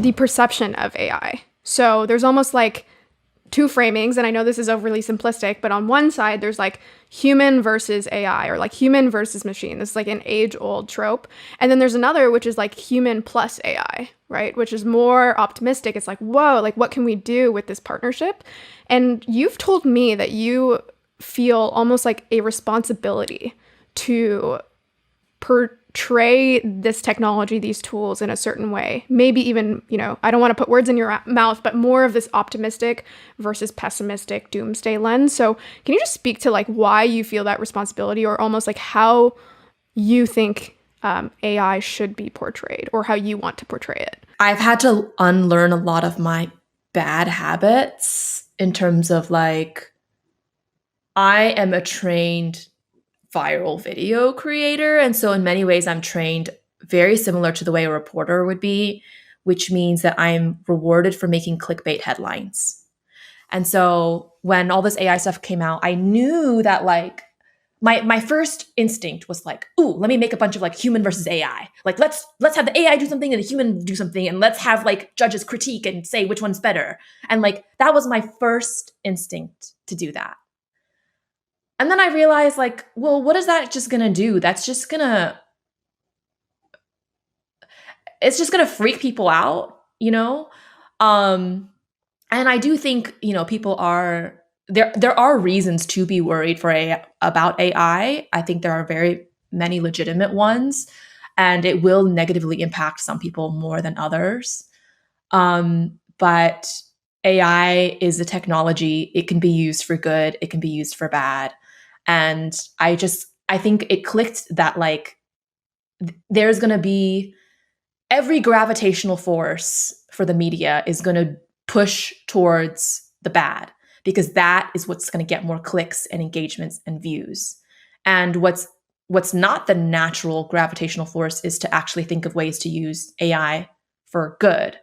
the perception of AI. So there's almost like two framings, and I know this is overly simplistic, but on one side there's like human versus AI, or like human versus machine. This is like an age-old trope. And then there's another which is like human plus AI, right? Which is more optimistic. It's like, whoa, like what can we do with this partnership? And you've told me that you feel almost like a responsibility to portray this technology, these tools in a certain way. Maybe even, I don't want to put words in your mouth, but more of this optimistic versus pessimistic doomsday lens. So can you just speak to like why you feel that responsibility, or almost like how you think AI should be portrayed, or how you want to portray it? I've had to unlearn a lot of my bad habits in terms of like, I am a trained viral video creator. And so in many ways, I'm trained very similar to the way a reporter would be, which means that I'm rewarded for making clickbait headlines. And so when all this AI stuff came out, I knew that like my first instinct was like, ooh, let me make a bunch of like human versus AI. Like let's have the AI do something and the human do something, and let's have like judges critique and say which one's better. And like that was my first instinct to do that. And then I realized like, well, what is that just gonna do? It's just gonna freak people out, you know? And I do think, people are there are reasons to be worried about AI. I think there are very many legitimate ones, and it will negatively impact some people more than others. But AI is a technology. It can be used for good, it can be used for bad. And I think it clicked that like there's going to be every gravitational force for the media is going to push towards the bad, because that is what's going to get more clicks and engagements and views. And what's not the natural gravitational force is to actually think of ways to use AI for good.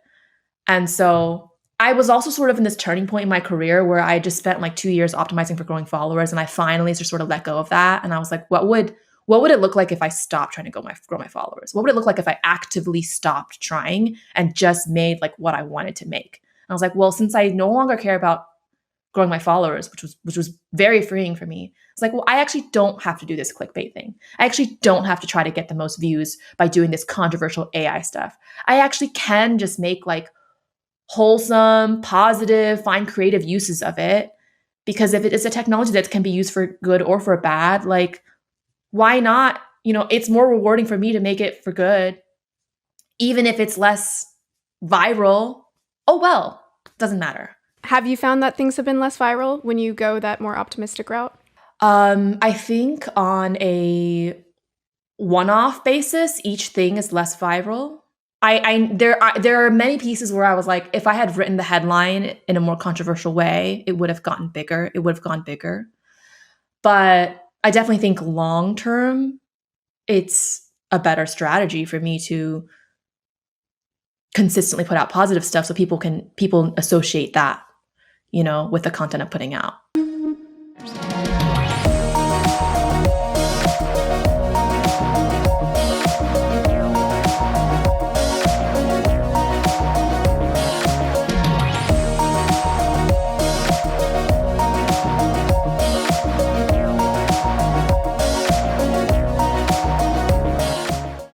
And so I was also sort of in this turning point in my career where I just spent like 2 years optimizing for growing followers, and I finally just sort of let go of that. And I was like, what would it look like if I stopped trying to grow my followers? What would it look like if I actively stopped trying and just made like what I wanted to make? And I was like, well, since I no longer care about growing my followers, which was very freeing for me, it's like, well, I actually don't have to do this clickbait thing. I actually don't have to try to get the most views by doing this controversial AI stuff. I actually can just make like wholesome, positive, find creative uses of it. Because if it is a technology that can be used for good or for bad, like, why not? It's more rewarding for me to make it for good, even if it's less viral. Oh, well, doesn't matter. Have you found that things have been less viral when you go that more optimistic route? I think on a one-off basis, each thing is less viral. There are many pieces where I was like, if I had written the headline in a more controversial way, it would have gotten bigger. It would have gone bigger. But I definitely think long term, it's a better strategy for me to consistently put out positive stuff so people associate that, with the content I'm putting out.